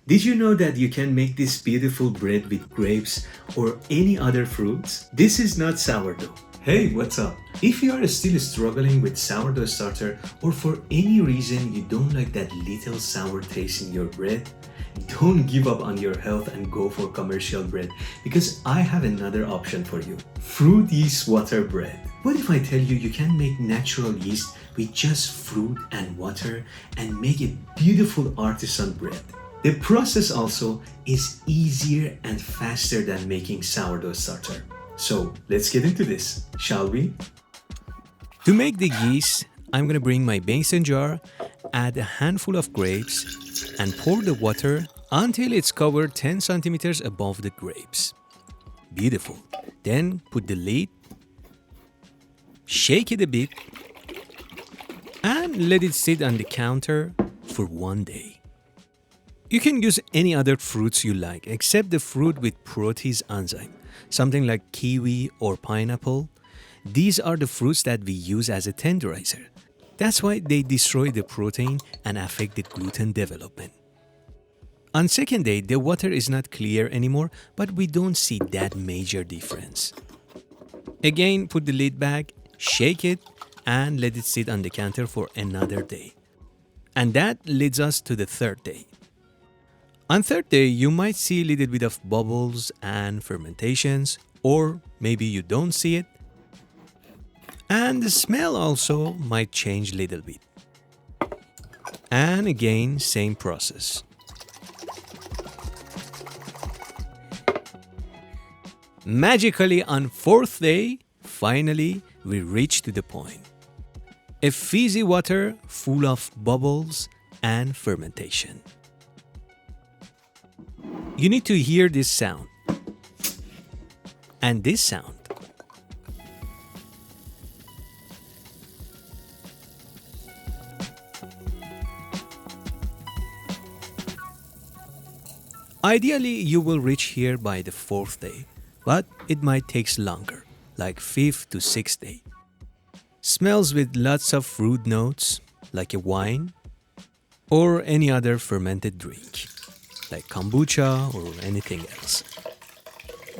Did you know that you can make this beautiful bread with grapes or any other fruits? This is not sourdough. Hey, what's up? If you are still struggling with sourdough starter or for any reason you don't like that little sour taste in your bread, don't give up on your health and go for commercial bread because I have another option for you. Fruit yeast water bread. What if I tell you you can make natural yeast with just fruit and water and make a beautiful artisan bread? The process also is easier and faster than making sourdough starter. So let's get into this, shall we? To make the yeast, I'm gonna bring my mason jar, add a handful of grapes, and pour the water until it's covered 10 centimeters above the grapes. Beautiful. Then put the lid, shake it a bit, and let it sit on the counter for 1 day. You can use any other fruits you like except the fruit with protease enzyme, something like kiwi or pineapple. These are the fruits that we use as a tenderizer. That's why they destroy the protein and affect the gluten development. On second day, the water is not clear anymore, but we don't see that major difference. Again, put the lid back, shake it, and let it sit on the counter for another day. And that leads us to the third day. On third day, you might see a little bit of bubbles and fermentations, or maybe you don't see it. And the smell also might change a little bit. And again, same process. Magically, on fourth day, finally, we reach to the point. A fizzy water full of bubbles and fermentation. You need to hear this sound and this sound. Ideally, you will reach here by the fourth day, but it might take longer, like fifth to sixth day. Smells with lots of fruit notes, like a wine, or any other fermented drink, like kombucha or anything else.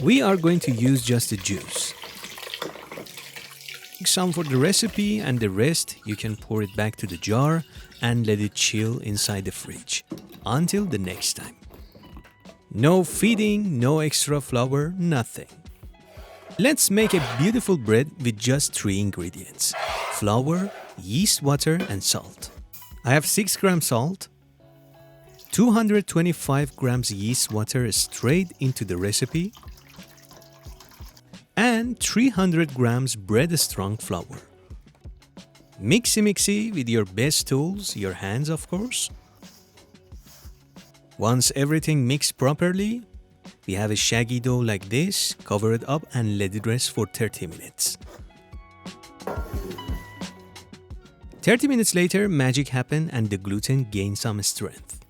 We are going to use just the juice. Some for the recipe, and the rest you can pour it back to the jar and let it chill inside the fridge until the next time. No feeding, no extra flour, nothing. Let's make a beautiful bread with just 3 ingredients: flour, yeast water, and salt. I have 6 grams salt, 225 grams yeast water straight into the recipe, and 300 grams bread strong flour. Mixy with your best tools, your hands of course. Once everything mixed properly, we have a shaggy dough like this. Cover it up and let it rest for 30 minutes. 30 minutes later, magic happened and the gluten gained some strength.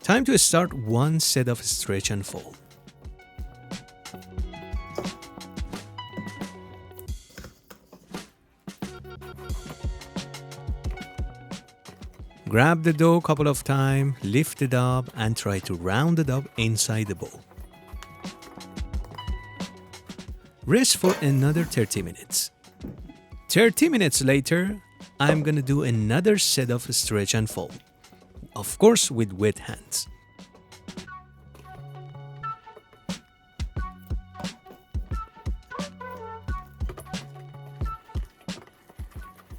Time to start one set of stretch and fold. Grab the dough a couple of times, lift it up, and try to round it up inside the bowl. Rest for another 30 minutes. 30 minutes later, I'm gonna do another set of stretch and fold. Of course, with wet hands.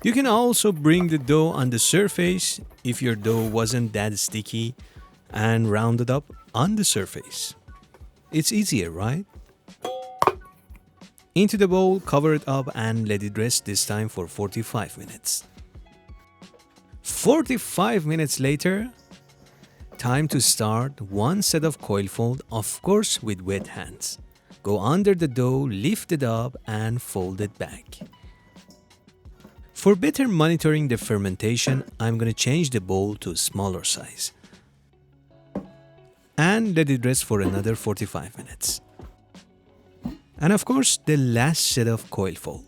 You can also bring the dough on the surface if your dough wasn't that sticky and round it up on the surface. It's easier, right? Into the bowl, cover it up and let it rest, this time for 45 minutes. 45 minutes later, time to start one set of coil fold, of course with wet hands. Go under the dough, lift it up and fold it back. For better monitoring the fermentation, I'm going to change the bowl to a smaller size and let it rest for another 45 minutes. And of course, the last set of coil fold.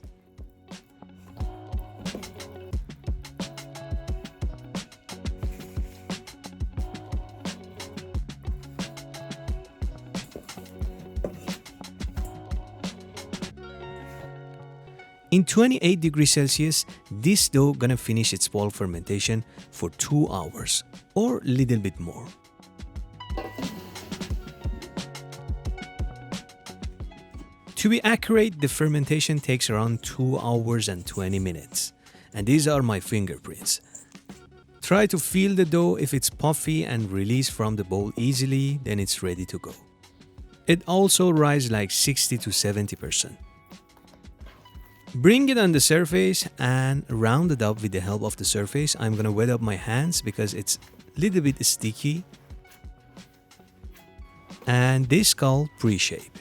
In 28 degrees Celsius, this dough gonna finish its ball fermentation for 2 hours or a little bit more. To be accurate, the fermentation takes around 2 hours and 20 minutes. And these are my fingerprints. Try to feel the dough. If it's puffy and release from the bowl easily, then it's ready to go. It also rises like 60 to 70%. Bring it on the surface and round it up with the help of the surface. I'm gonna wet up my hands because it's a little bit sticky. And this is called pre-shape.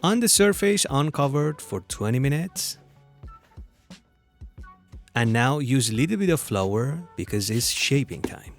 On the surface, uncovered for 20 minutes. And now use a little bit of flour because it's shaping time.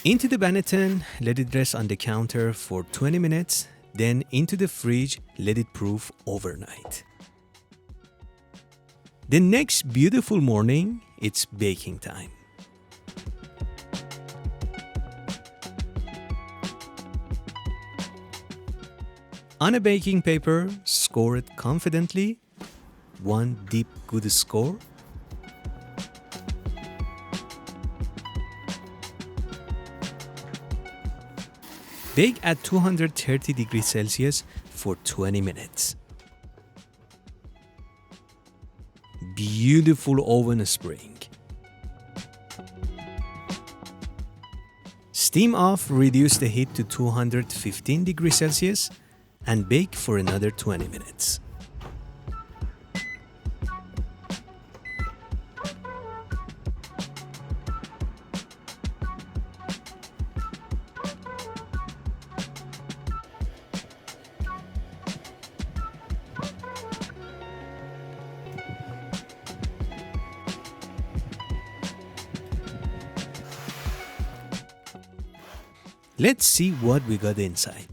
Into the banneton, let it rest on the counter for 20 minutes, then into the fridge, let it proof overnight. The next beautiful morning, it's baking time. On a baking paper, score it confidently. 1 deep good score. Bake at 230 degrees Celsius for 20 minutes. Beautiful oven spring. Steam off, reduce the heat to 215 degrees Celsius and bake for another 20 minutes. Let's see what we got inside.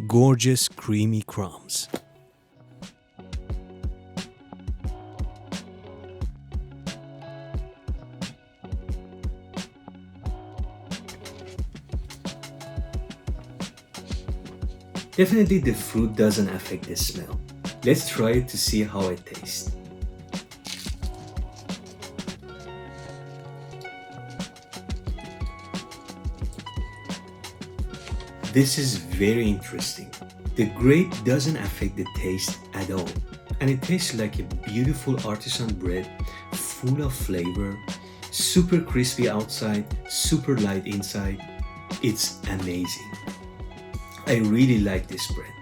Gorgeous creamy crumbs. Definitely the fruit doesn't affect the smell. Let's try it to see how it tastes. This is very interesting. The grape doesn't affect the taste at all, and it tastes like a beautiful artisan bread, full of flavor, super crispy outside, super light inside. It's amazing. I really like this bread.